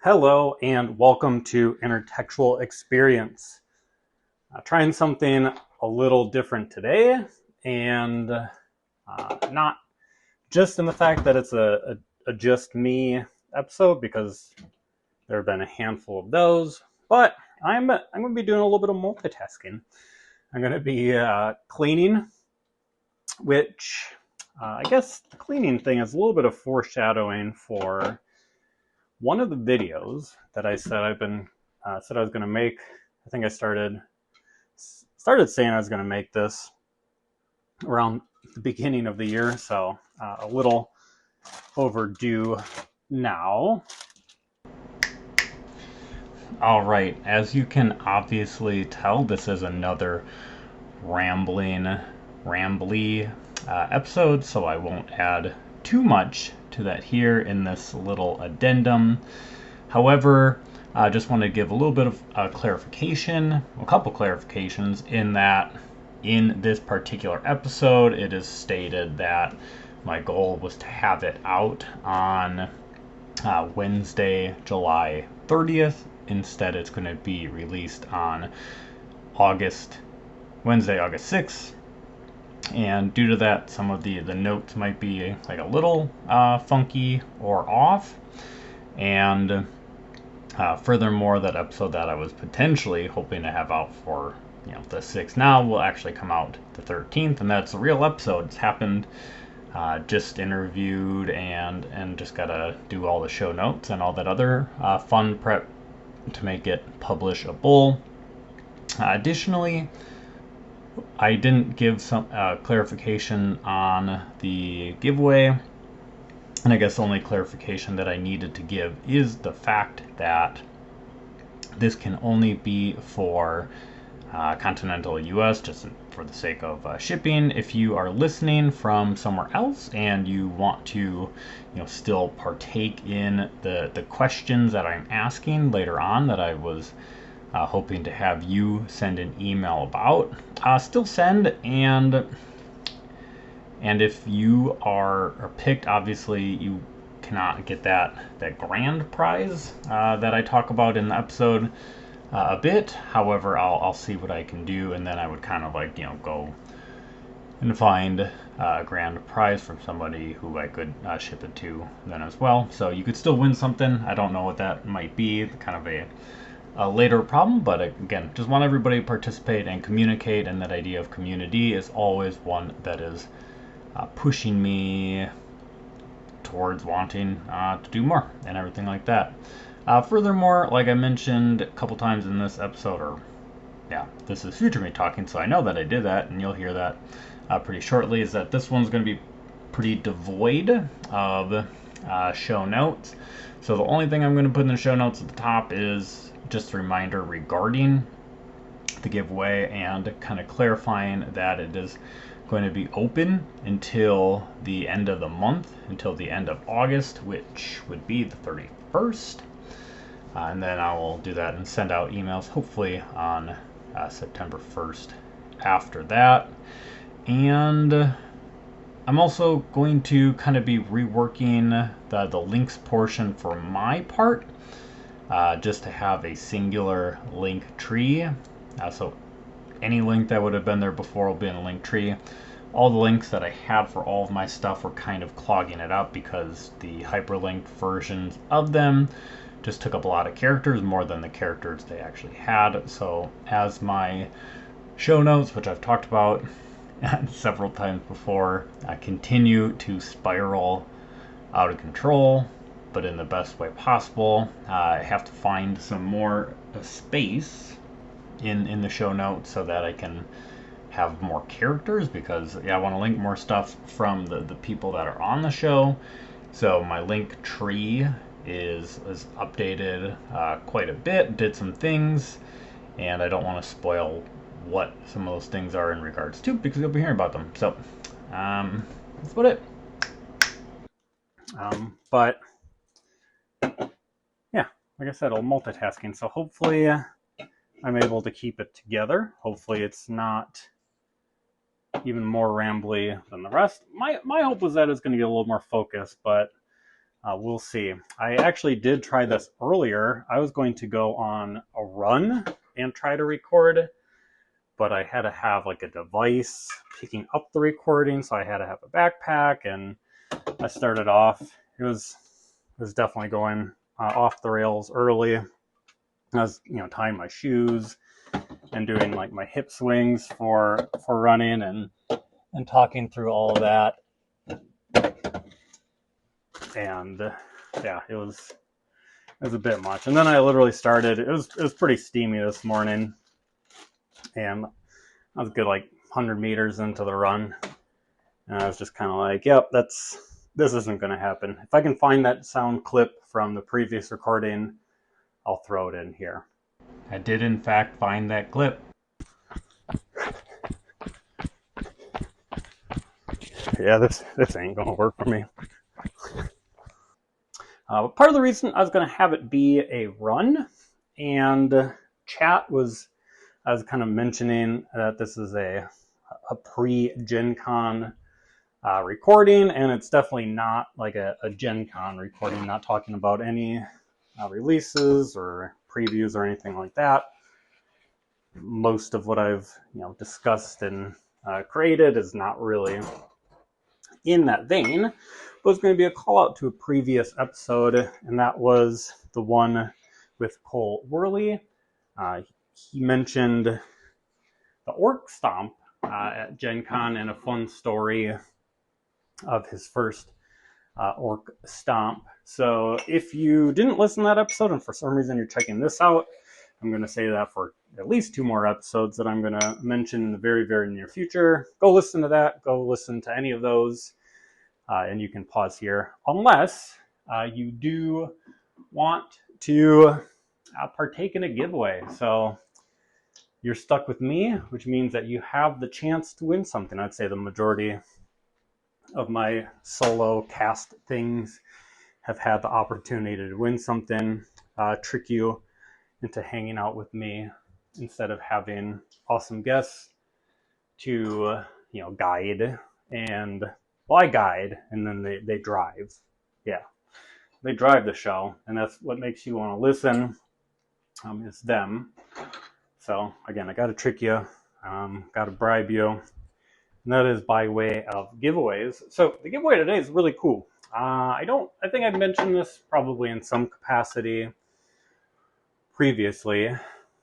Hello and welcome to Intertextual Experience. Trying something a little different today, and not just in the fact that it's a just me episode, because there have been a handful of those, but I'm going to be doing a little bit of multitasking. I'm going to be cleaning, which I guess the cleaning thing is a little bit of foreshadowing for one of the videos that I said I was going to make. I think I started saying I was going to make this around the beginning of the year, so a little overdue now. All right, as you can obviously tell, this is another rambly episode, so I won't add too much to that here in this little addendum. However, I just want to give a little bit of clarification, a couple clarifications, in that in this particular episode, it is stated that my goal was to have it out on Wednesday, July 30th. Instead, it's going to be released on Wednesday, August 6th. And due to that, some of the notes might be like a little funky or off. And furthermore, that episode that I was potentially hoping to have out for the 6th now will actually come out the 13th, and that's a real episode. It's happened. Just interviewed and just gotta do all the show notes and all that other fun prep to make it publishable. Additionally, I didn't give some clarification on the giveaway, and I guess the only clarification that I needed to give is the fact that this can only be for continental US, just for the sake of shipping. If you are listening from somewhere else and you want to still partake in the questions that I'm asking later on, that I was hoping to have you send an email about, still send. And if you are picked, obviously you cannot get that grand prize that I talk about in the episode a bit. However, I'll see what I can do, and then I would kind of go and find a grand prize from somebody who I could ship it to then as well. So you could still win something. I don't know what that might be, kind of a later problem, but again, just want everybody to participate and communicate, and that idea of community is always one that is pushing me towards wanting to do more and everything like that. Furthermore, like I mentioned a couple times in this episode, this is future me talking, so I know that I did that, and you'll hear that pretty shortly, is that this one's going to be pretty devoid of show notes. So the only thing I'm going to put in the show notes at the top is just a reminder regarding the giveaway, and kind of clarifying that it is going to be open until the end of the month, until the end of August, which would be the 31st. And then I will do that and send out emails hopefully on September 1st after that. And I'm also going to kind of be reworking the links portion for my part, just to have a singular link tree. So any link that would have been there before will be in a link tree. All the links that I had for all of my stuff were kind of clogging it up, because the hyperlinked versions of them just took up a lot of characters, more than the characters they actually had. So as my show notes, which I've talked about several times before, continue to spiral out of control, but in the best way possible, I have to find some more space in the show notes so that I can have more characters, because I want to link more stuff from the people that are on the show. So my link tree is updated quite a bit, did some things, and I don't want to spoil what some of those things are in regards to, because you'll be hearing about them. So that's about it. But yeah, like I said, I'm multitasking, so hopefully I'm able to keep it together. Hopefully it's not even more rambly than the rest. My hope was that it's going to get a little more focused, but we'll see. I actually did try this earlier. I was going to go on a run and try to record, but I had to have like a device picking up the recording, so I had to have a backpack, and I started off. It was definitely going off the rails early. I was, tying my shoes and doing like my hip swings for running and talking through all of that. And yeah, it was a bit much. And then I literally started. It was pretty steamy this morning, and I was good like 100 meters into the run, and I was just kind of like, "Yep, this isn't going to happen." If I can find that sound clip from the previous recording, I'll throw it in here. I did in fact find that clip. Yeah, this ain't gonna work for me. Part of the reason I was going to have it be a run and chat was, I was kind of mentioning that this is a pre-Gen Con recording, and it's definitely not like a Gen Con recording, not talking about any releases or previews or anything like that. Most of what I've discussed and created is not really in that vein, but it's going to be a call out to a previous episode, and that was the one with Cole Worley. He mentioned the Orc Stomp at Gen Con and a fun story of his first Orc Stomp. So if you didn't listen to that episode and for some reason you're checking this out, I'm going to say that for at least 2 more episodes that I'm going to mention in the very, very near future. Go listen to that. Go listen to any of those. And you can pause here unless you do want to partake in a giveaway. So you're stuck with me, which means that you have the chance to win something. I'd say the majority of my solo cast things have had the opportunity to win something, trick you into hanging out with me instead of having awesome guests to guide. And I guide, and then they drive. Yeah, they drive the show, and that's what makes you want to listen. Is them. So again, I got to trick you, got to bribe you, and that is by way of giveaways. So the giveaway today is really cool. I think I've mentioned this probably in some capacity previously,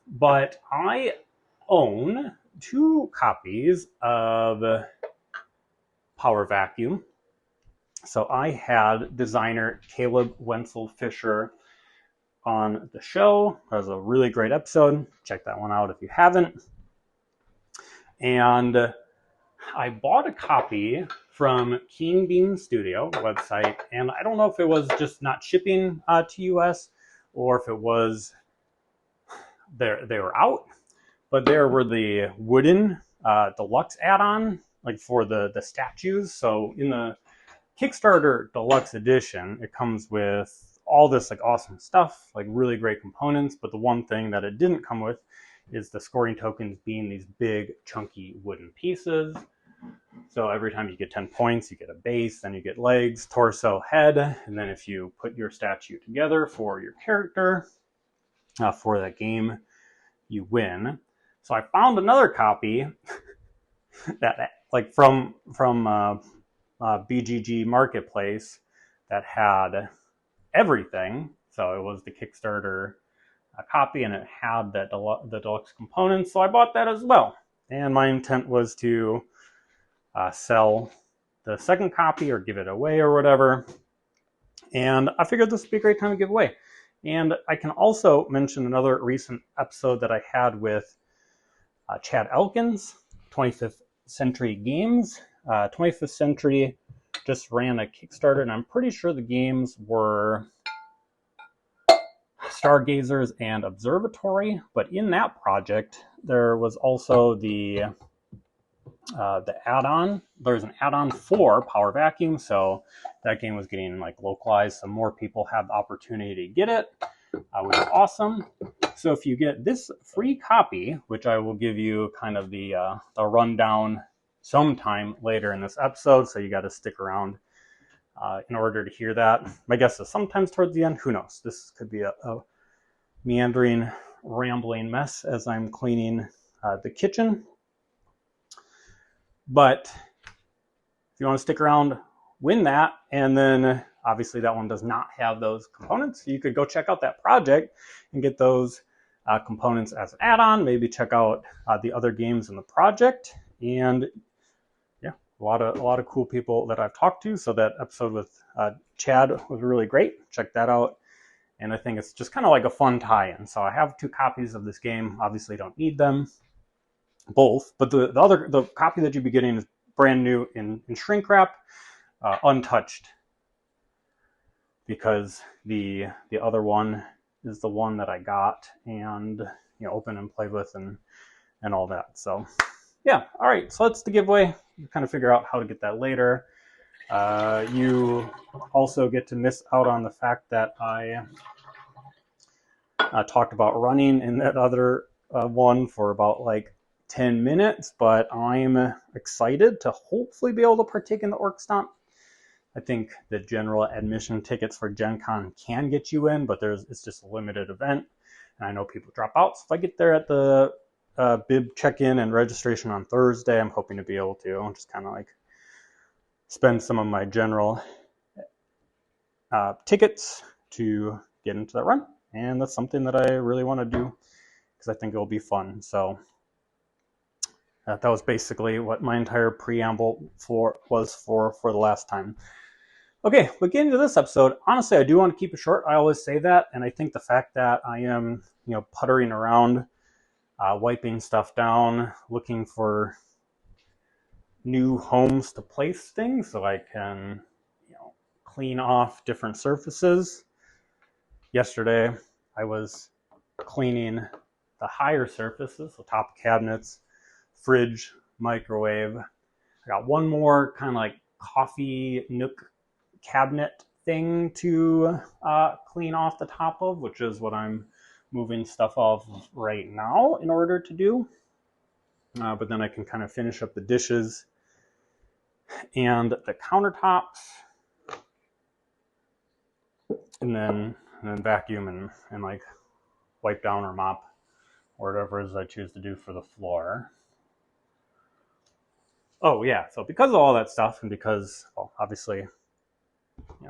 but I own 2 copies of Power Vacuum. So I had designer Caleb Wenzel Fisher on the show. That was a really great episode. Check that one out if you haven't. And I bought a copy from Keen Bean Studio website, and I don't know if it was just not shipping to US or if it was they were out, but there were the wooden deluxe add-on, like for the statues. So in the Kickstarter Deluxe Edition, it comes with all this like awesome stuff, like really great components, but the one thing that it didn't come with is the scoring tokens being these big chunky wooden pieces. So every time you get 10 points, you get a base, then you get legs, torso, head, and then if you put your statue together for your character for that game, you win. So I found another copy that like from BGG Marketplace that had everything. So it was the Kickstarter copy, and it had the deluxe components. So I bought that as well. And my intent was to sell the second copy or give it away or whatever. And I figured this would be a great time to give away. And I can also mention another recent episode that I had with Chad Elkins, 25th Century Games. 25th Century just ran a Kickstarter, and I'm pretty sure the games were Stargazers and Observatory. But in that project, there was also the add-on. There's an add-on for Power Vacuum, so that game was getting like localized, so more people have the opportunity to get it, which is awesome. So if you get this free copy, which I will give you kind of the rundown sometime later in this episode, so you got to stick around in order to hear that. My guess is sometimes towards the end. Who knows? This could be a meandering, rambling mess as I'm cleaning the kitchen. But if you want to stick around, win that. And then obviously that one does not have those components. You could go check out that project and get those components as an add-on. Maybe check out the other games in the project. And yeah, a lot of cool people that I've talked to. So that episode with Chad was really great. Check that out. And I think it's just kind of like a fun tie-in. So I have 2 copies of this game. Obviously don't need them both, but the copy that you'd be getting is brand new in shrink wrap, untouched, because the other one is the one that I got and open and play with and all that. So yeah, all right, so that's the giveaway. You kind of figure out how to get that later. You also get to miss out on the fact that I talked about running in that other one for about like 10 minutes, but I'm excited to hopefully be able to partake in the Orc Stomp. I think the general admission tickets for Gen Con can get you in, but it's just a limited event, and I know people drop out. So if I get there at the bib check-in and registration on Thursday, I'm hoping to be able to just kind of like spend some of my general tickets to get into that run, and that's something that I really want to do because I think it'll be fun. So that was basically what my entire preamble was for the last time. Okay, but getting to this episode, honestly, I do want to keep it short. I always say that, and I think the fact that I am, puttering around, wiping stuff down, looking for new homes to place things so I can, clean off different surfaces. Yesterday, I was cleaning the higher surfaces, so top cabinets, fridge, microwave. I got one more kind of like coffee nook cabinet thing to clean off the top of, which is what I'm moving stuff off right now in order to do. But then I can kind of finish up the dishes and the countertops, and then vacuum and like wipe down or mop or whatever it is I choose to do for the floor. Oh yeah, so because of all that stuff, and because, well, obviously,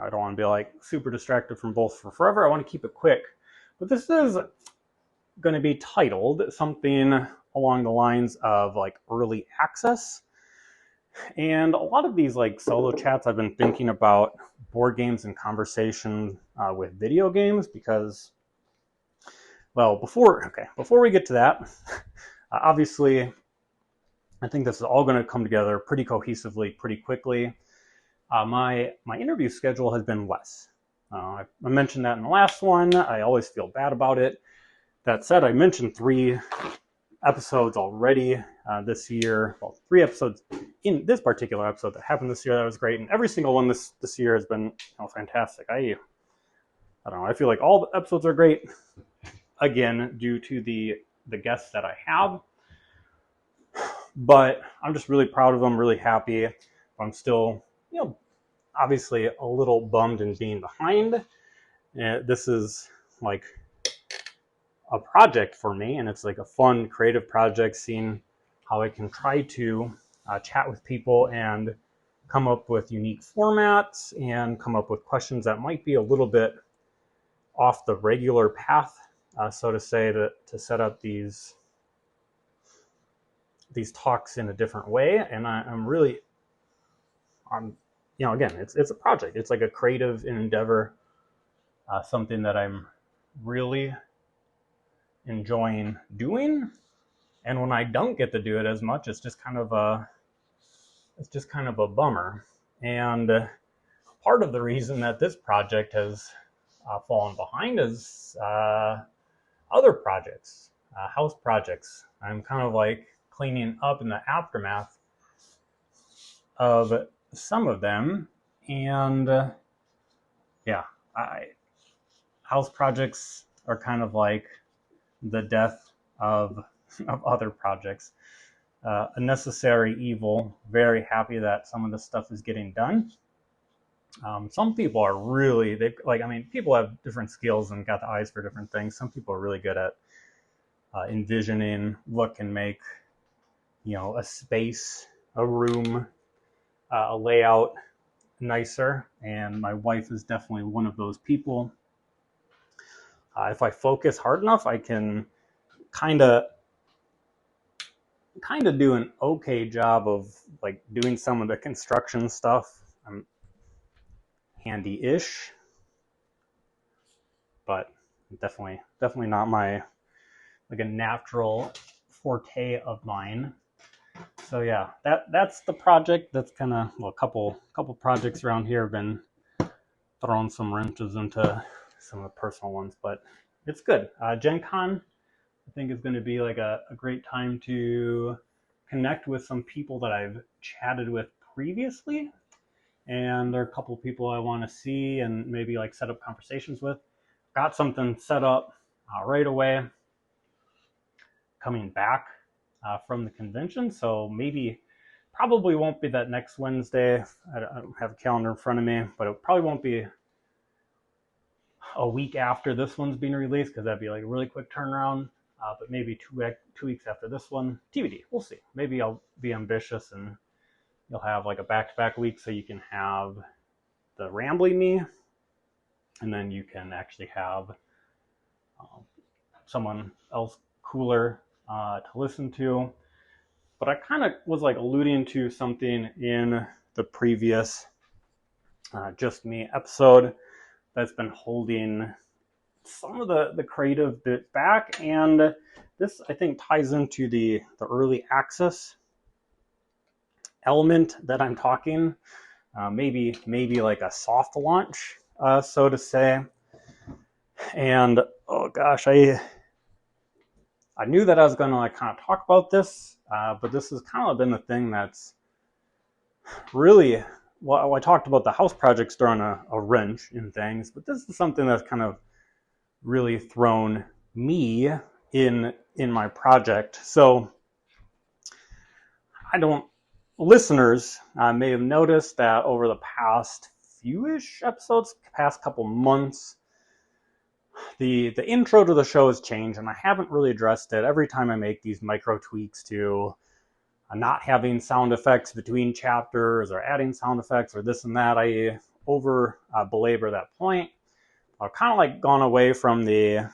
I don't want to be like super distracted from both for forever, I want to keep it quick. But this is going to be titled something along the lines of like early access. And a lot of these like solo chats, I've been thinking about board games and conversation with video games because, well, before we get to that, obviously, I think this is all going to come together pretty cohesively, pretty quickly. My interview schedule has been less. I mentioned that in the last one. I always feel bad about it. That said, I mentioned 3 episodes already this year. Well, 3 episodes in this particular episode that happened this year that was great, and every single one this year has been fantastic. I don't know. I feel like all the episodes are great. Again, due to the guests that I have. But I'm just really proud of them, really happy. I'm still, obviously a little bummed in being behind. This is like a project for me, and it's like a fun, creative project, seeing how I can try to chat with people and come up with unique formats and come up with questions that might be a little bit off the regular path, so to say, to set up these talks in a different way. And I'm really, again, it's a project. It's like a creative endeavor, something that I'm really enjoying doing. And when I don't get to do it as much, it's just kind of a bummer. And part of the reason that this project has fallen behind is other projects, house projects. I'm kind of like cleaning up in the aftermath of some of them, and house projects are kind of like the death of other projects. A necessary evil. Very happy that some of this stuff is getting done. Some people are really, people have different skills and got the eyes for different things. Some people are really good at envisioning what can make, a space, a room, a layout nicer. And my wife is definitely one of those people. If I focus hard enough, I can kind of do an okay job of like doing some of the construction stuff. I'm handy-ish, but definitely not my like a natural forte of mine. So yeah, that's the project. That's kind of, well, a couple projects around here have been throwing some wrenches into some of the personal ones, but it's good. Gen Con, I think, is going to be like a great time to connect with some people that I've chatted with previously, and there are a couple of people I want to see and maybe like set up conversations with. Got something set up right away coming back from the convention, so probably won't be that next Wednesday. I don't have a calendar in front of me, but it probably won't be a week after this one's being released, because that'd be like a really quick turnaround. But maybe 2 weeks after this one. TBD, we'll see. Maybe I'll be ambitious and you'll have like a back-to-back week, so you can have the rambly me, and then you can actually have someone else cooler to listen to. But I kind of was like alluding to something in the previous Just Me episode that's been holding some of the creative bit back, and this, I think, ties into the early access element that I'm talking. Maybe like a soft launch, so to say. And oh gosh, I knew that I was going to like kind of talk about this, but this has kind of been the thing that's really, well, I talked about the house projects throwing a wrench in things, but this is something that's kind of really thrown me in my project. So listeners may have noticed that over the past few-ish episodes, past couple months, the intro to the show has changed, and I haven't really addressed it. Every time I make these micro tweaks to not having sound effects between chapters or adding sound effects or this and that, I over belabor that point. I've kind of like gone away from the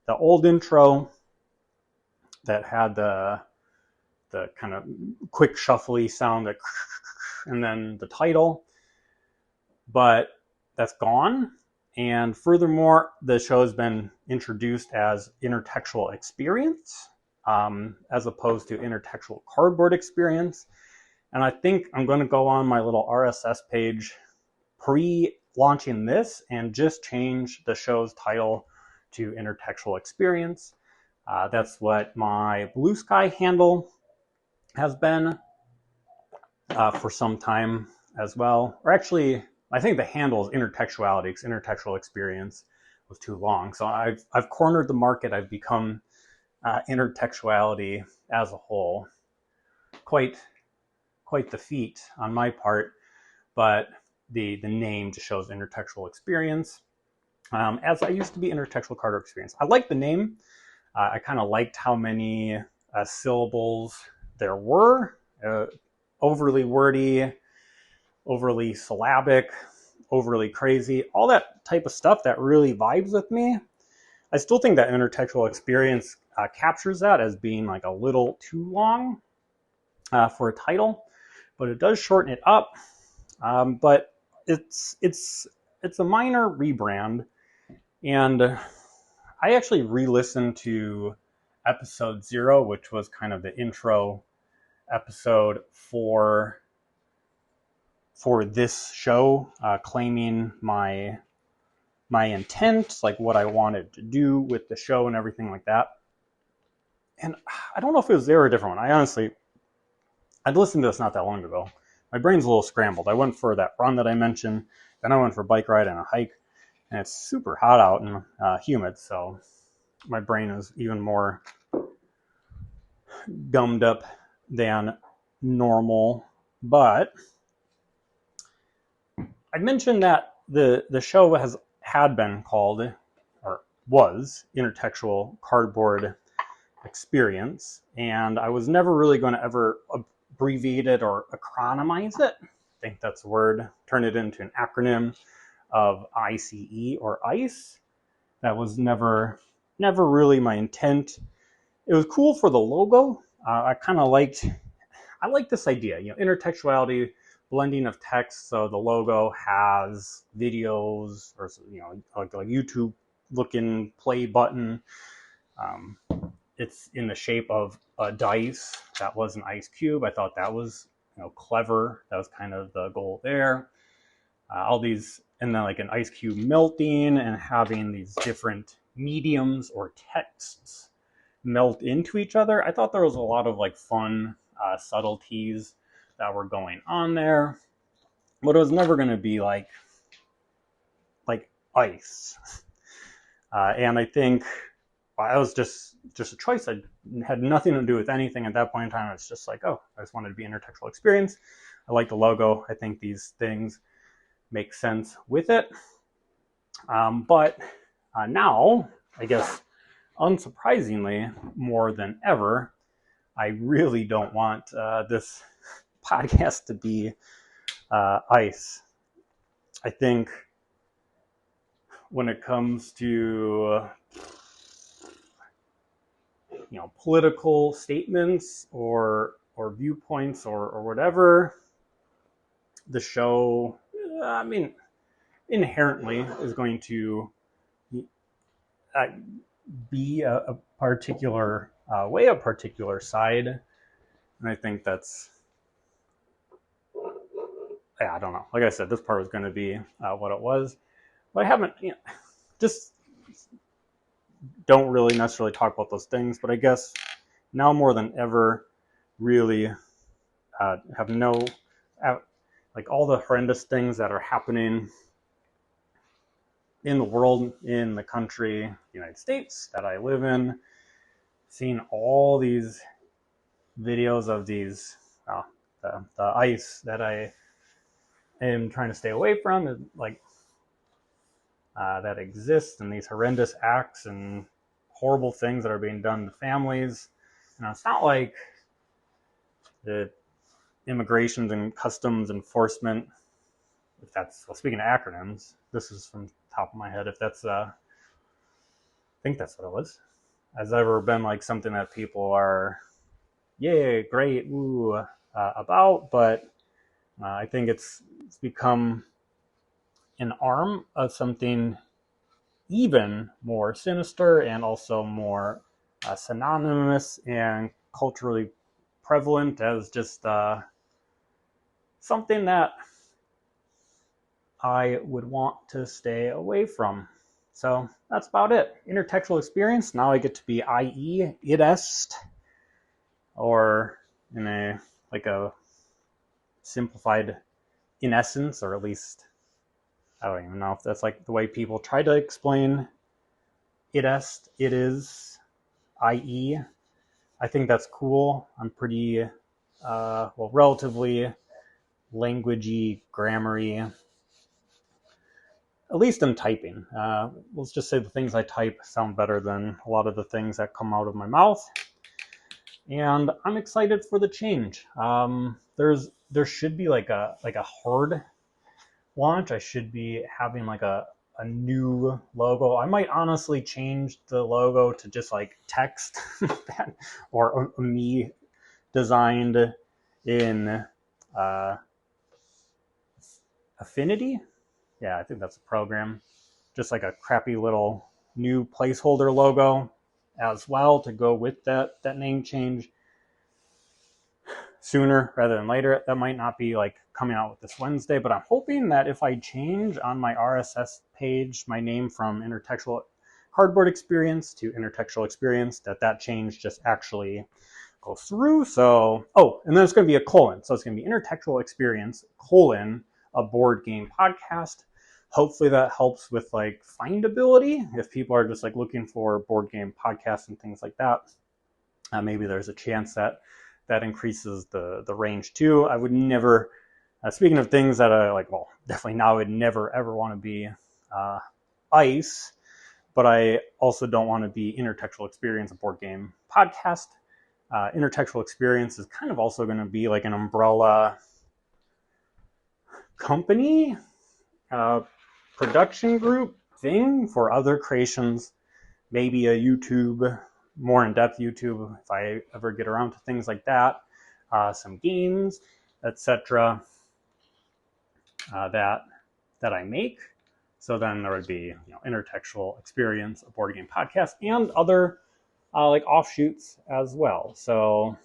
old intro that had the kind of quick shuffly sound, and then the title, but that's gone. And furthermore, the show has been introduced as Intertextual Experience, as opposed to Intertextual Cardboard Experience. And I think I'm going to go on my little RSS page pre-launching this and just change the show's title to Intertextual Experience. That's what my Blue Sky handle has been for some time as well. Or actually, I think the handle is Intertextuality, because Intertextual Experience was too long. So I've cornered the market. I've become Intertextuality as a whole. Quite the feat on my part, but the name just shows Intertextual Experience. As I used to be Intertextual Cardboard Experience. I like the name. I kind of liked how many syllables there were. Overly wordy, overly syllabic, overly crazy, all that type of stuff that really vibes with me. I still think that Intertextual Experience captures that as being like a little too long for a title, but it does shorten it up. But it's a minor rebrand, and I actually re-listened to episode 0, which was kind of the intro episode for this show, claiming my intent, like what I wanted to do with the show and everything like that. And I don't know if it was there or a different one. I'd listened to this not that long ago. My brain's a little scrambled. I went for that run that I mentioned, then I went for a bike ride and a hike, and it's super hot out and humid, so my brain is even more gummed up than normal. But I mentioned that the show had been called, or was, Intertextual Cardboard Experience, and I was never really going to ever abbreviate it or acronymize it. I think that's a word. Turn it into an acronym of ICE or ICE. That was never really my intent. It was cool for the logo. I like this idea, intertextuality, blending of text. So the logo has videos, or like a YouTube looking play button. It's in the shape of a dice. That was an ice cube. I thought that was clever. That was kind of the goal there. All these, and then like an ice cube melting and having these different mediums or texts melt into each other. I thought there was a lot of like fun subtleties that were going on there, but it was never going to be like ice. And I think it was just a choice. I had nothing to do with anything at that point in time. It's just like, oh, I just wanted to be intertextual experience. I like the logo. I think these things make sense with it. But now, I guess, unsurprisingly, more than ever, I really don't want this podcast to be ice. I think when it comes to political statements or viewpoints or whatever, the show, inherently is going to be a particular way, a particular side. And I think that's, I don't know. Like I said, this part was going to be what it was. But I haven't, just don't really necessarily talk about those things. But I guess now more than ever, really have like all the horrendous things that are happening in the world, in the country, the United States that I live in, seeing all these videos of these, the ice that I am trying to stay away from, like that exists, and these horrendous acts and horrible things that are being done to families. And it's not like the immigration and customs enforcement, if that's, well, speaking of acronyms, this is from the top of my head, if that's, I think that's what it was, has ever been like something that people are, yay, great, ooh, about, but I think it's become an arm of something even more sinister and also more synonymous and culturally prevalent as just something that I would want to stay away from. So that's about it. Intertextual experience. Now I get to be IE, idest, or in a simplified in essence, or at least I don't even know if that's like the way people try to explain idest, it is, IE. I think that's cool. I'm pretty, relatively languagey, grammar-y, at least in typing. Let's just say the things I type sound better than a lot of the things that come out of my mouth. And I'm excited for the change. There should be like a hard launch. I should be having like a new logo. I might honestly change the logo to just like text or me designed in Affinity. Yeah, I think that's a program. Just like a crappy little new placeholder logo as well to go with that name change sooner rather than later. That might not be like coming out with this Wednesday, but I'm hoping that if I change on my RSS page my name from Intertextual Cardboard Experience to Intertextual Experience, that change just actually goes through. So, and then it's going to be a colon. So it's going to be Intertextual Experience, a board game podcast. Hopefully that helps with like findability. If people are just like looking for board game podcasts and things like that, maybe there's a chance that increases the range too. I would never Speaking of things that I like, well, definitely now I would never ever want to be ice, but I also don't want to be Intertextual Experience, a board game podcast. Intertextual Experience is kind of also going to be like an umbrella company, production group thing for other creations, maybe a YouTube, more in-depth YouTube, if I ever get around to things like that, some games, etc. That I make. So then there would be, Intertextual Experience, a board game podcast, and other like offshoots as well. So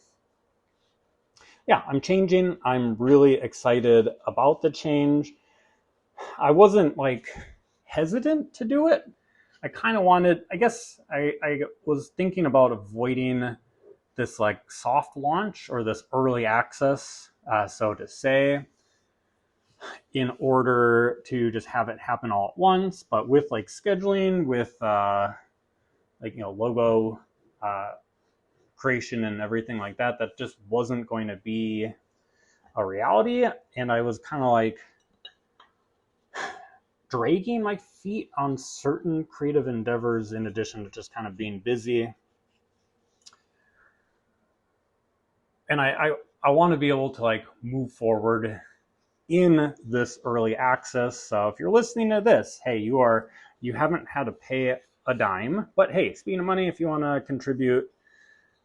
yeah, I'm changing. I'm really excited about the change. I wasn't like hesitant to do it. I kind of wanted, I guess I was thinking about avoiding this like soft launch or this early access, so to say, in order to just have it happen all at once. But with like scheduling, with logo creation and everything like that, that just wasn't going to be a reality. And I was kind of like dragging my feet on certain creative endeavors in addition to just kind of being busy. And I want to be able to like move forward in this early access. So if you're listening to this, hey, you haven't had to pay a dime, but hey, speaking of money, if you want to contribute,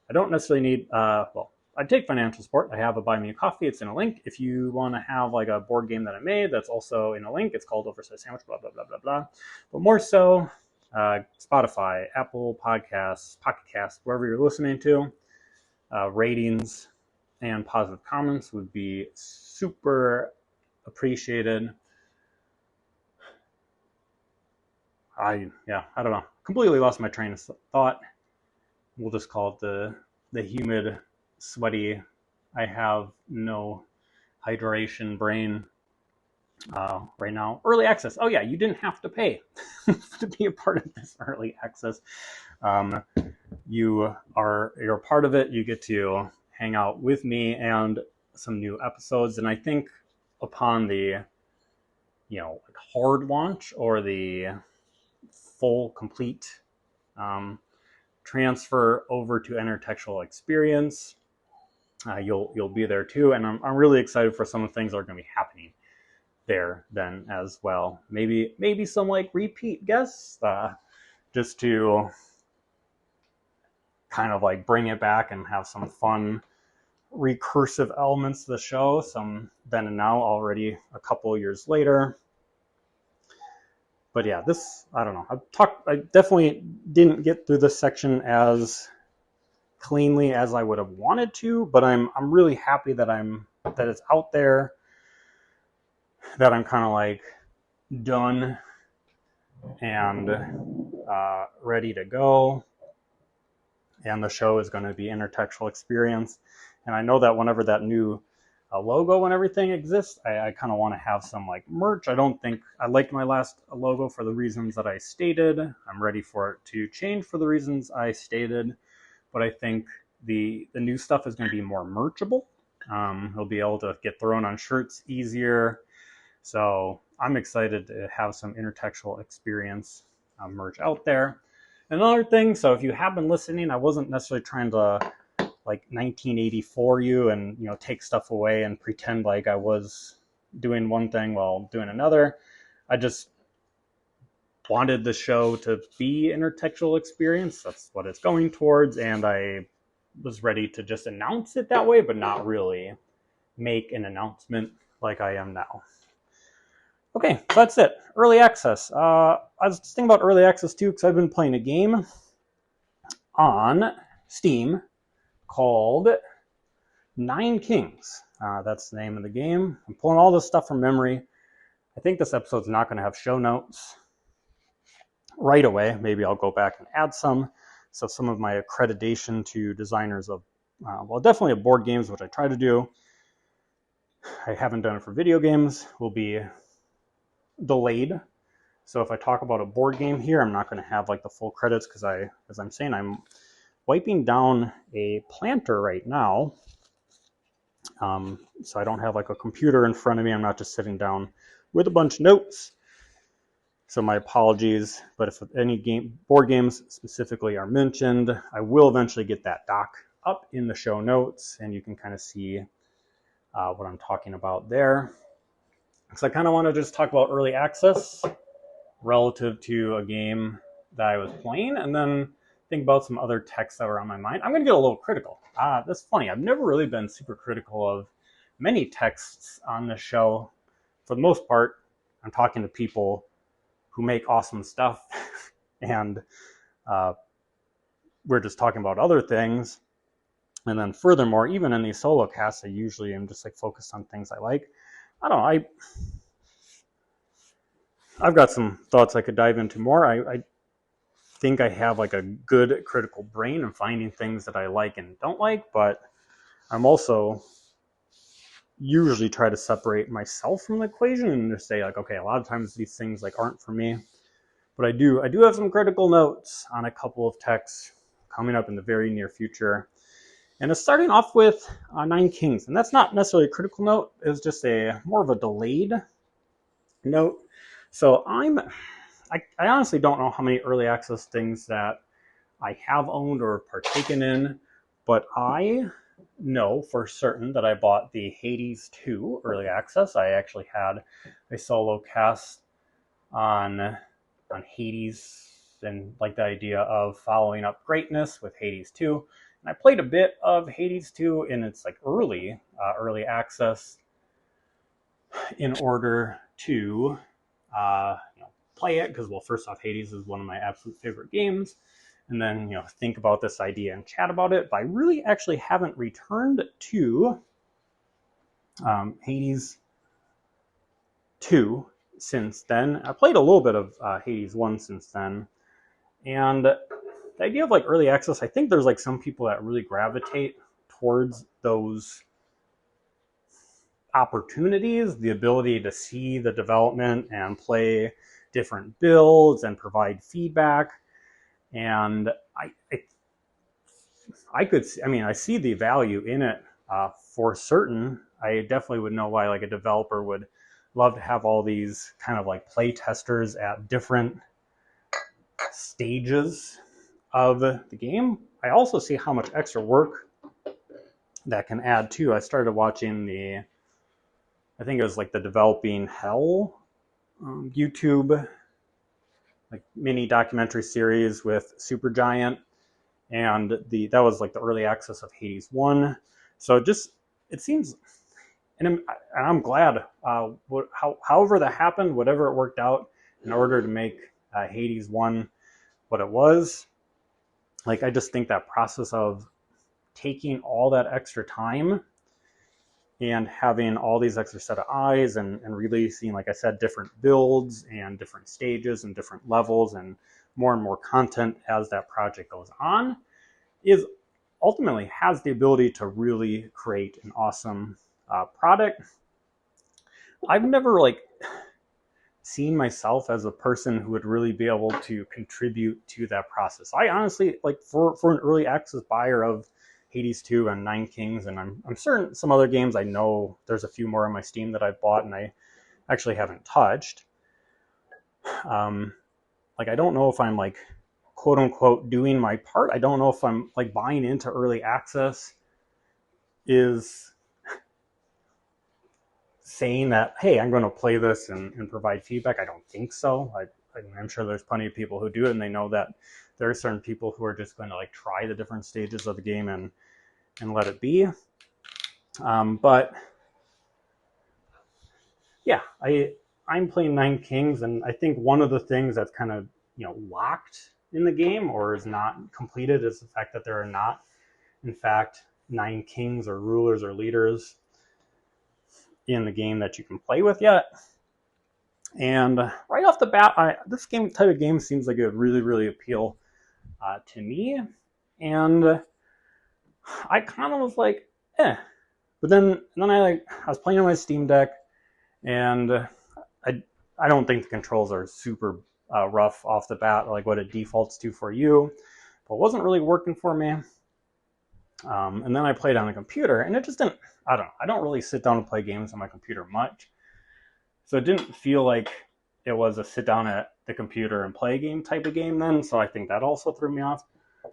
I don't necessarily need, I take financial support. I have a Buy Me a Coffee. It's in a link. If you want to have like a board game that I made, that's also in a link. It's called Oversized Sandwich, blah, blah, blah, blah, blah. But more so, Spotify, Apple Podcasts, Pocket Cast, wherever you're listening to, ratings and positive comments would be super appreciated. I don't know. Completely lost my train of thought. We'll just call it the humid, sweaty, I have no hydration brain right now. Early access. Oh yeah, you didn't have to pay to be a part of this early access. You're part of it. You get to hang out with me and some new episodes. And I think upon the hard launch or the full complete transfer over to Intertextual Experience, you'll be there too, and I'm really excited for some of the things that are going to be happening there then as well. Maybe some like repeat guests, just to kind of like bring it back and have some fun recursive elements to the show. Some then and now, already a couple of years later. But yeah, I don't know. I definitely didn't get through this section as cleanly as I would have wanted to, but I'm really happy that it's out there, that I'm kind of like done and ready to go. And the show is going to be Intertextual Experience. And I know that whenever that new logo and everything exists, I kind of want to have some like merch. I don't think I liked my last logo for the reasons that I stated. I'm ready for it to change for the reasons I stated. But I think the new stuff is going to be more merchable. He'll be able to get thrown on shirts easier. So I'm excited to have some Intertextual Experience merch out there. Another thing, so if you have been listening, I wasn't necessarily trying to like 1984 you and take stuff away and pretend like I was doing one thing while doing another. I just wanted the show to be Intertextual Experience. That's what it's going towards, and I was ready to just announce it that way, but not really make an announcement like I am now. Okay, so that's it. Early access. I was thinking about early access too, because I've been playing a game on Steam called Nine Kings. That's the name of the game. I'm pulling all this stuff from memory. I think this episode's not going to have show notes right away. Maybe I'll go back and add some. So some of my accreditation to designers of, definitely of board games, which I try to do. I haven't done it for video games, will be delayed. So if I talk about a board game here, I'm not going to have like the full credits because as I'm saying, I'm wiping down a planter right now. So I don't have like a computer in front of me. I'm not just sitting down with a bunch of notes. So my apologies, but if any board games specifically are mentioned, I will eventually get that doc up in the show notes, and you can kind of see what I'm talking about there. So I kind of want to just talk about early access relative to a game that I was playing, and then think about some other texts that were on my mind. I'm going to get a little critical. That's funny. I've never really been super critical of many texts on this show. For the most part, I'm talking to people who make awesome stuff, and we're just talking about other things. And then furthermore, even in these solo casts, I usually am just like focused on things I like. I don't know. I've got some thoughts I could dive into more. I think I have like a good critical brain and finding things that I like and don't like, but I'm also usually try to separate myself from the equation and just say like, okay, a lot of times these things like aren't for me. But I do have some critical notes on a couple of texts coming up in the very near future. And it's starting off with Nine Kings. And that's not necessarily a critical note. It's just more of a delayed note. So I honestly don't know how many early access things that I have owned or partaken in. But I know for certain that I bought the Hades 2 early access. I actually had a solo cast on Hades and like the idea of following up greatness with Hades 2. And I played a bit of Hades 2 in its like early access in order to play it, because well, first off, Hades is one of my absolute favorite games, and then think about this idea and chat about it. But I really actually haven't returned to Hades 2 since then. I played a little bit of Hades 1 since then, and the idea of like early access, I think there's like some people that really gravitate towards those opportunities, the ability to see the development and play different builds and provide feedback. And I see the value in it for certain. I definitely would know why like a developer would love to have all these kind of like play testers at different stages of the game. I also see how much extra work that can add too. I started watching I think it was like the Developing Hell YouTube like mini documentary series with Supergiant, and that was like the early access of Hades 1. So it seems, and I'm glad however that happened, whatever it worked out in order to make Hades 1 what it was. Like I just think that process of taking all that extra time and having all these extra set of eyes and releasing, like I said, different builds and different stages and different levels and more content as that project goes on, is ultimately has the ability to really create an awesome product. I've never like seen myself as a person who would really be able to contribute to that process. I honestly, like for an early access buyer of Hades 2 and Nine Kings, and I'm certain some other games, I know there's a few more on my Steam that I've bought and I actually haven't touched. Like I don't know if I'm like quote unquote doing my part. I don't know if I'm like buying into early access is saying that, hey, I'm going to play this and provide feedback. I don't think so. I'm sure there's plenty of people who do it, and they know that there are certain people who are just going to like try the different stages of the game and let it be. But yeah, I'm playing Nine Kings, and I think one of the things that's kind of locked in the game or is not completed is the fact that there are not, in fact, 9 kings or rulers or leaders in the game that you can play with yet. And right off the bat, this type of game seems like it would really, really appeal to me. And I kind of was like, eh. But then I was playing on my Steam Deck, and I don't think the controls are super rough off the bat, like what it defaults to for you. But it wasn't really working for me. And then I played on the computer, and it just didn't, I don't know. I don't really sit down and play games on my computer much. So it didn't feel like it was a sit down at the computer and play a game type of game then. So I think that also threw me off.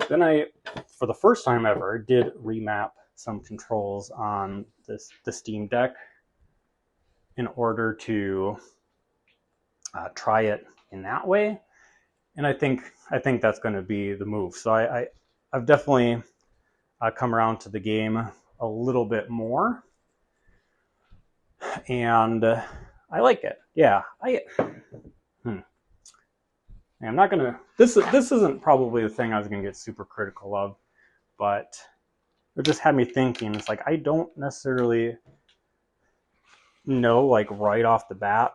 Then I, for the first time ever, did remap some controls on the Steam Deck in order to try it in that way. And I think that's going to be the move. So I've definitely come around to the game a little bit more, and I like it. Yeah, I'm not gonna. This isn't probably the thing I was gonna get super critical of, but it just had me thinking. It's like I don't necessarily know, like right off the bat,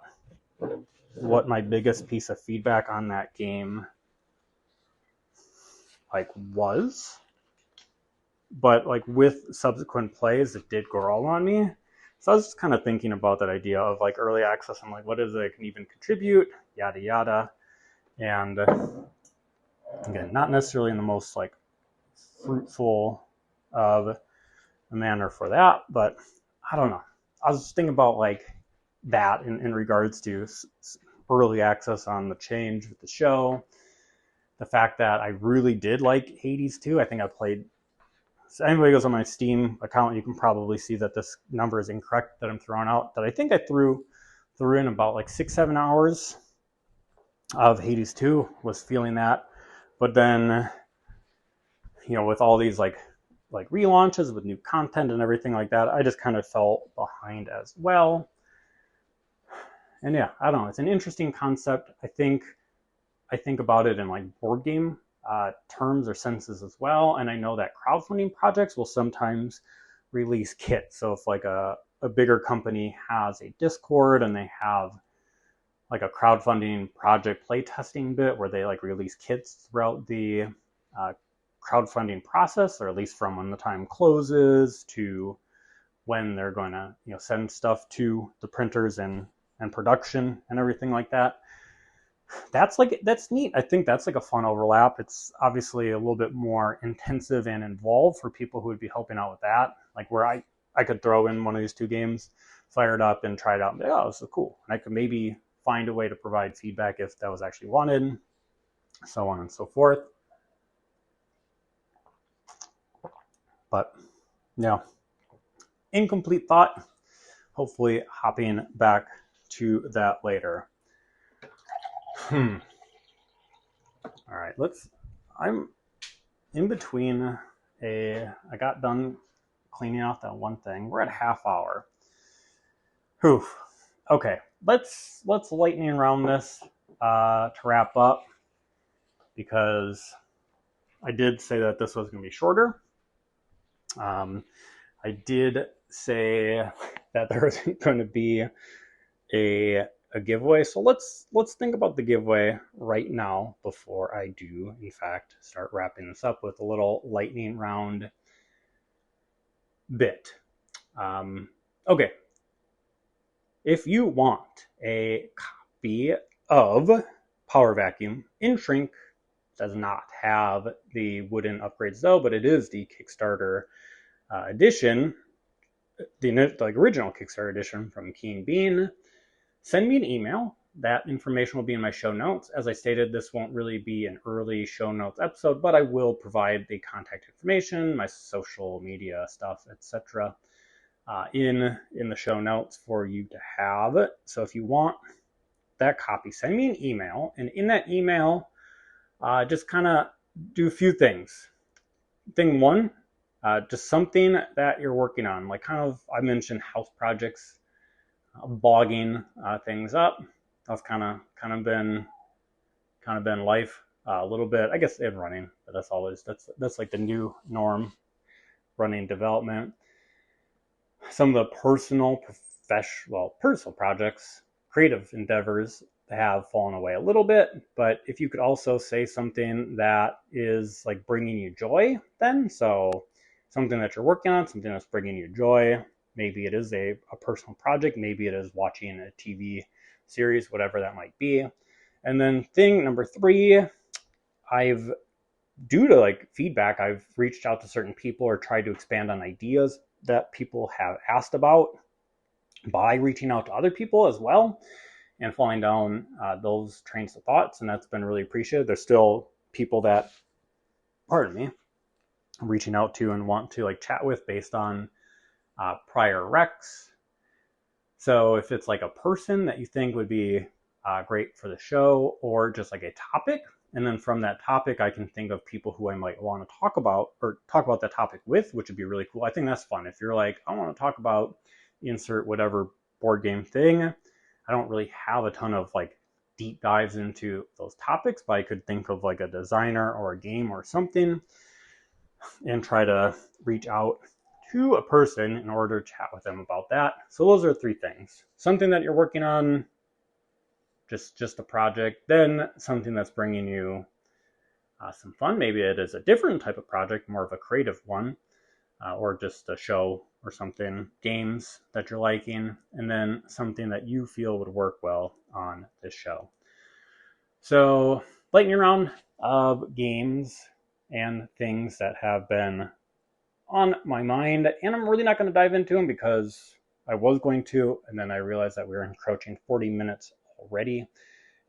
what my biggest piece of feedback on that game like was. But like with subsequent plays, it did grow on me. So I was just kind of thinking about that idea of like early access and like what is it that can even contribute, yada yada. And again, not necessarily in the most like fruitful of a manner for that, but I don't know. I was just thinking about like that in regards to early access on the change with the show. The fact that I really did like Hades 2. I think I played. So anybody goes on my Steam account, you can probably see that this number is incorrect that I'm throwing out. That I think I threw in about like 6-7 hours of Hades 2. Was feeling that, but then with all these like relaunches with new content and everything like that, I just kind of fell behind as well. And yeah, I don't know. It's an interesting concept. I think about it in like board game terms or senses as well. And I know that crowdfunding projects will sometimes release kits. So if like a bigger company has a Discord and they have like a crowdfunding project playtesting bit where they like release kits throughout the crowdfunding process, or at least from when the time closes to when they're going to send stuff to the printers and production and everything like that. That's neat. I think that's like a fun overlap. It's obviously a little bit more intensive and involved for people who would be helping out with that. Like where I could throw in one of these two games, fire it up and try it out and be, oh, this is cool. And I could maybe find a way to provide feedback if that was actually wanted, so on and so forth. But incomplete thought. Hopefully hopping back to that later. All right, I'm in between I got done cleaning out that one thing. We're at a half hour. Whew. Okay, let's lightning round this to wrap up, because I did say that this was going to be shorter. I did say that there isn't going to be a giveaway. So let's think about the giveaway right now before I do, in fact, start wrapping this up with a little lightning round bit. Okay. If you want a copy of Power Vacuum in Shrink, does not have the wooden upgrades though, but it is the Kickstarter edition, the original Kickstarter edition from Keen Bean, send me an email. That information will be in my show notes. As I stated, this won't really be an early show notes episode, but I will provide the contact information, my social media stuff, etc. In the show notes for you to have. So if you want that copy, send me an email, and in that email, just kind of do a few things. Thing one, just something that you're working on, like I mentioned house projects, bogging things up. That's kind of been life a little bit, I guess, in running, but that's like the new norm, running development. Some of the personal projects, creative endeavors have fallen away a little bit, but if you could also say something that is like bringing you joy, then so something that you're working on, something that's bringing you joy. Maybe it is a personal project, maybe it is watching a TV series, whatever that might be. And then thing number 3, I've due to like feedback, I've reached out to certain people or tried to expand on ideas that people have asked about by reaching out to other people as well and falling down those trains of thoughts. And that's been really appreciated. There's still people that, pardon me, reaching out to and want to like chat with based on prior recs. So if it's like a person that you think would be great for the show, or just like a topic, and then from that topic I can think of people who I might want to talk about that topic with, which would be really cool. I think that's fun. If you're like, I want to talk about insert whatever board game thing, I don't really have a ton of like deep dives into those topics, but I could think of like a designer or a game or something and try to reach out to a person in order to chat with them about that. So those are 3 things. Something that you're working on, just a project, then something that's bringing you some fun. Maybe it is a different type of project, more of a creative one, or just a show or something, games that you're liking, and then something that you feel would work well on this show. So lightning round of games and things that have been on my mind, and I'm really not going to dive into them because I was going to, and then I realized that we were encroaching 40 minutes already, and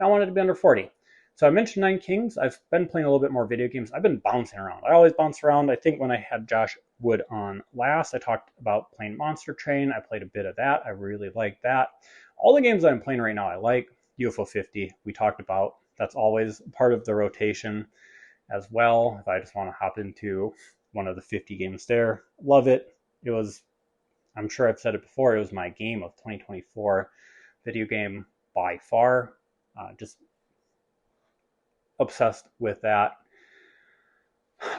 I wanted to be under 40. So I mentioned Nine Kings. I've been playing a little bit more video games. I've been bouncing around. I always bounce around. I think when I had Josh Wood on last, I talked about playing Monster Train. I played a bit of that. I really like that. All the games that I'm playing right now I like. UFO 50, we talked about. That's always part of the rotation as well. If I just want to hop into one of the 50 games there, love it. It was, I'm sure I've said it before, it was my game of 2024 video game by far. Just obsessed with that.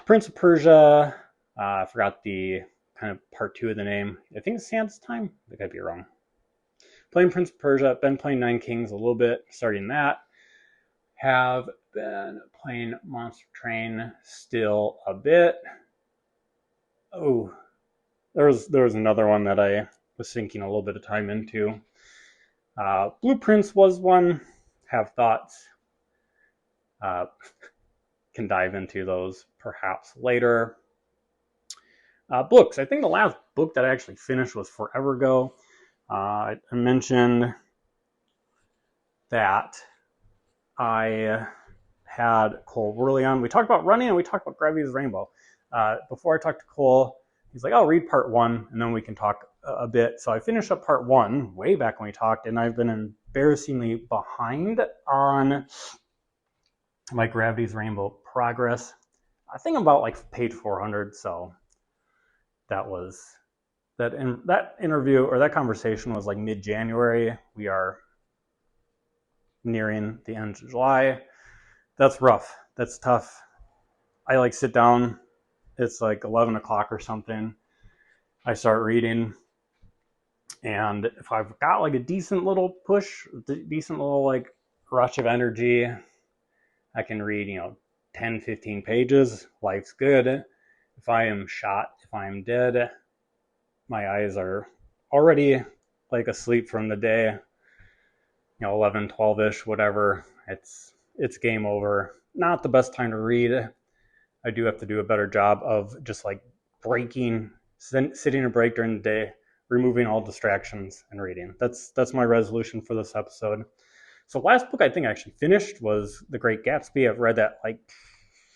Prince of Persia, I forgot the kind of part 2 of the name. I think it's Sands Time. I think I'd be wrong. Playing Prince of Persia, been playing Nine Kings a little bit, starting that. Have been playing Monster Train still a bit. Oh, there was another one that I was sinking a little bit of time into. Blueprints was one. Have thoughts. Can dive into those perhaps later. Books. I think the last book that I actually finished was forever ago. I mentioned that I had Cole Worley on. We talked about running and we talked about Gravity's Rainbow. Before I talked to Cole, he's like, I'll read part 1 and then we can talk a bit. So I finished up part 1 way back when we talked, and I've been embarrassingly behind on my Gravity's Rainbow progress. I think I'm about like page 400. So that was that interview, or that conversation was like mid-January. We are nearing the end of July. That's rough. That's tough. I like sit down. It's like 11 o'clock or something. I start reading. And if I've got like a decent little push, decent little like rush of energy, I can read, 10, 15 pages. Life's good. If I am shot, if I am dead, my eyes are already like asleep from the day, 11, 12-ish, whatever. It's game over. Not the best time to read. I do have to do a better job of just like sitting a break during the day, removing all distractions and reading. That's my resolution for this episode. So last book I think I actually finished was The Great Gatsby. I've read that like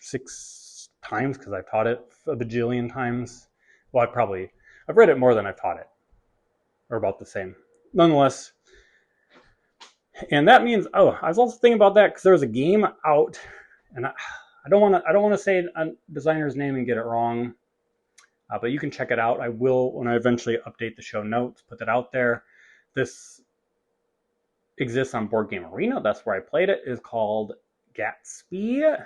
6 times because I've taught it a bajillion times. Well, I've read it more than I've taught it, or about the same. Nonetheless, and that means, I was also thinking about that because there was a game out, and I don't want to say a designer's name and get it wrong, but you can check it out. I will, when I eventually update the show notes, put that out there. This exists on Board Game Arena. That's where I played it. It's called Gatsby.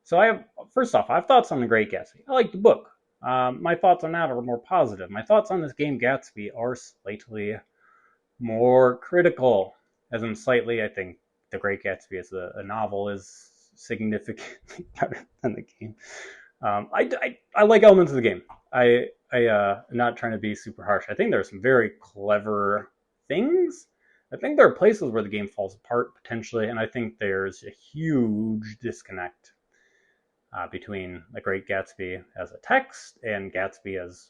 So first off, I have thoughts on The Great Gatsby. I like the book. My thoughts on that are more positive. My thoughts on this game Gatsby are slightly more critical. As in slightly, I think The Great Gatsby as a novel is significantly better than the game. I like elements of the game. I'm not trying to be super harsh. I think there are some very clever things. I think there are places where the game falls apart potentially, and I think there's a huge disconnect between The Great Gatsby as a text and Gatsby as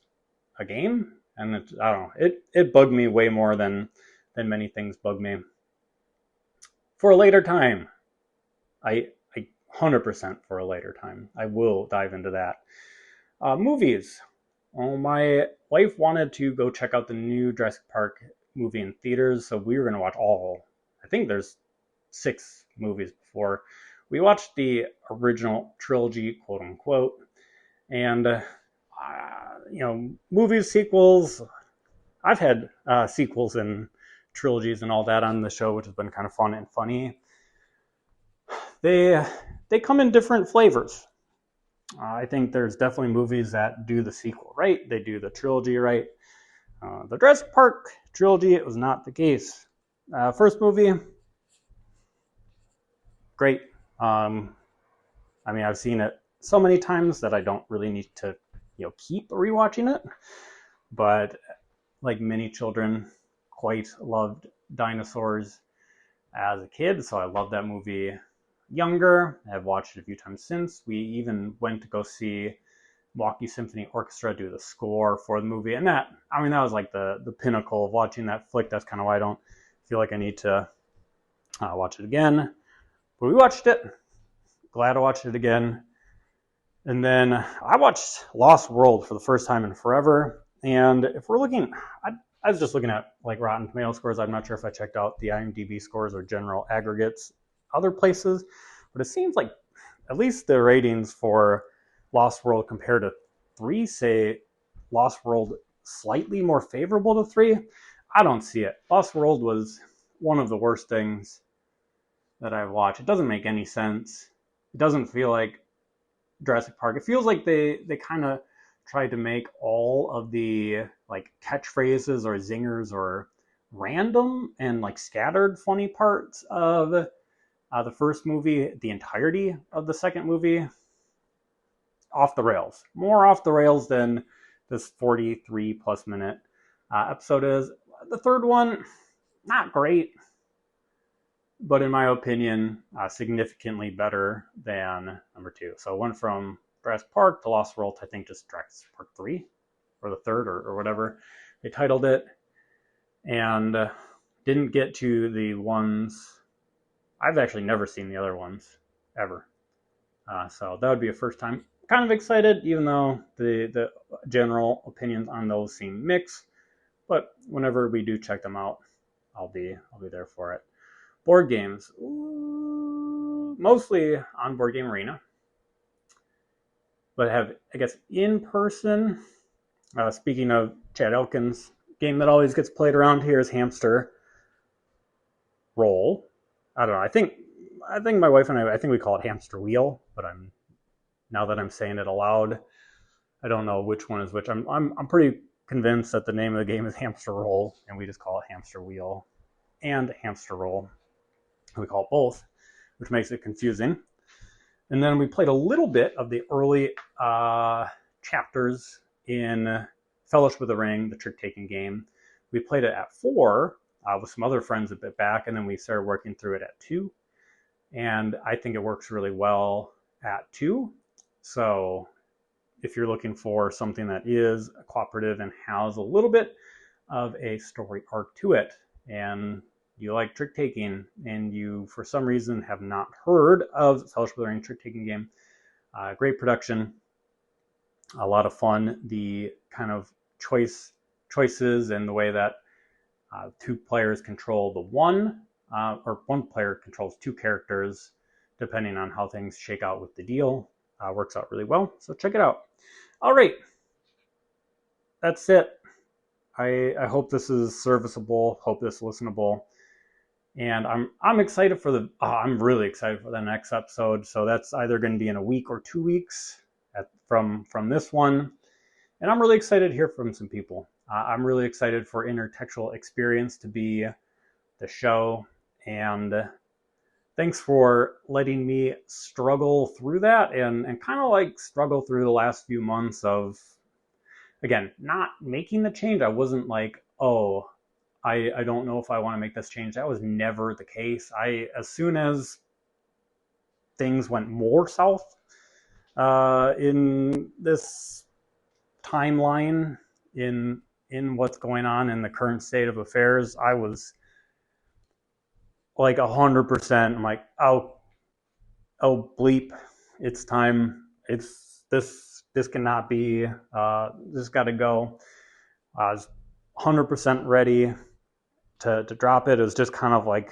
a game. And I don't know, it bugged me way more than many things bug me. For a later time, I 100% for a later time. I will dive into that. Movies. Well, my wife wanted to go check out the new Jurassic Park movie in theaters, so we were going to watch all. I think there's 6 movies before. We watched the original trilogy, quote unquote, and movies, sequels. I've had sequels and trilogies and all that on the show, which has been kind of fun and funny. They come in different flavors. I think there's definitely movies that do the sequel right. They do the trilogy right. The Jurassic Park trilogy, it was not the case. First movie, great. I've seen it so many times that I don't really need to, keep rewatching it. But like many children, quite loved dinosaurs as a kid, so I love that movie younger. I've watched it a few times since. We even went to go see Milwaukee Symphony Orchestra do the score for the movie, and that was like the pinnacle of watching that flick. That's kind of why I don't feel like I need to watch it again. But we watched it. Glad I watched it again. And then I watched Lost World for the first time in forever. And if we're looking, I was just looking at like Rotten Tomato scores. I'm not sure if I checked out the IMDb scores or general aggregates other places, but it seems like at least the ratings for Lost World compared to 3 say Lost World slightly more favorable to 3. I don't see it. Lost World was one of the worst things that I've watched. It doesn't make any sense. It doesn't feel like Jurassic Park. It feels like they kind of tried to make all of the like catchphrases or zingers or random and like scattered funny parts of the first movie, the entirety of the second movie, off the rails. More off the rails than this 43 plus minute episode is. The third one, not great, but in my opinion, significantly better than number 2. So it went from Jurassic Park to Lost World, I think just Jurassic Park 3, or the third, or whatever they titled it, and didn't get to the ones. I've actually never seen the other ones, ever. So that would be a first time. Kind of excited, even though the general opinions on those seem mixed. But whenever we do check them out, I'll be there for it. Board games. Ooh, mostly on Board Game Arena. But have, I guess, in person. Speaking of Chad Elkins, game that always gets played around here is Hamster Roll. I don't know. I think my wife and I think we call it Hamster Wheel, but now that I'm saying it aloud, I don't know which one is which. I'm pretty convinced that the name of the game is Hamster Roll, and we just call it Hamster Wheel and Hamster Roll. We call it both, which makes it confusing. And then we played a little bit of the early chapters in Fellowship of the Ring, the trick-taking game. We played it at 4 with some other friends a bit back, and then we started working through it at 2. And I think it works really well at 2. So if you're looking for something that is cooperative and has a little bit of a story arc to it, and you like trick-taking, and you, for some reason, have not heard of Fellowship of the Ring trick-taking game, great production, a lot of fun. The kind of choices and the way that 2 players control the one, or 1 player controls 2 characters, depending on how things shake out with the deal, works out really well. So check it out. All right, that's it. I hope this is serviceable. Hope this is listenable. And I'm excited for I'm really excited for the next episode. So that's either going to be in a week or 2 weeks from this one. And I'm really excited to hear from some people. I'm really excited for Intertextual Experience to be the show. And thanks for letting me struggle through that and kind of like struggle through the last few months of, again, not making the change. I wasn't like, oh, I don't know if I want to make this change. That was never the case. As soon as things went more south, in this timeline, in what's going on in the current state of affairs, I was like 100%. I'm like, oh bleep, it's time. It's this cannot be. This got to go. I was 100% ready to drop it. It was just kind of like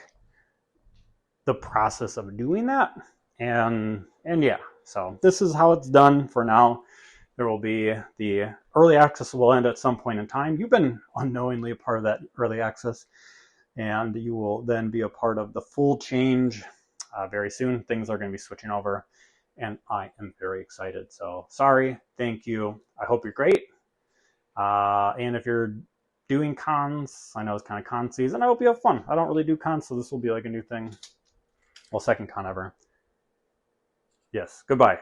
the process of doing that, and yeah. So this is how it's done for now. There will be the early access will end at some point in time. You've been unknowingly a part of that early access, and you will then be a part of the full change very soon. Things are going to be switching over, and I am very excited. So sorry, thank you. I hope you're great. And if you're doing cons, I know it's kind of con season, I hope you have fun. I don't really do cons, so this will be like a new thing. Well, second con ever. Yes, goodbye.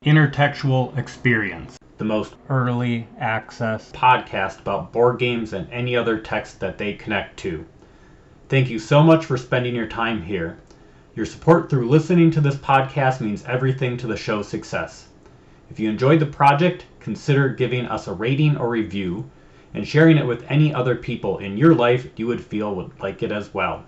Intertextual Experience, the most early access podcast about board games and any other text that they connect to. Thank you so much for spending your time here. Your support through listening to this podcast means everything to the show's success. If you enjoyed the project, consider giving us a rating or review and sharing it with any other people in your life you would feel would like it as well.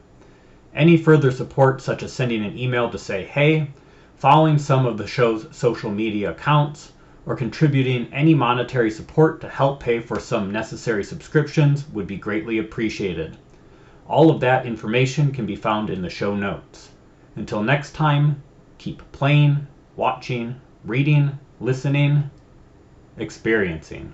Any further support, such as sending an email to say hey, following some of the show's social media accounts, or contributing any monetary support to help pay for some necessary subscriptions would be greatly appreciated. All of that information can be found in the show notes. Until next time, keep playing, watching, reading, listening, experiencing.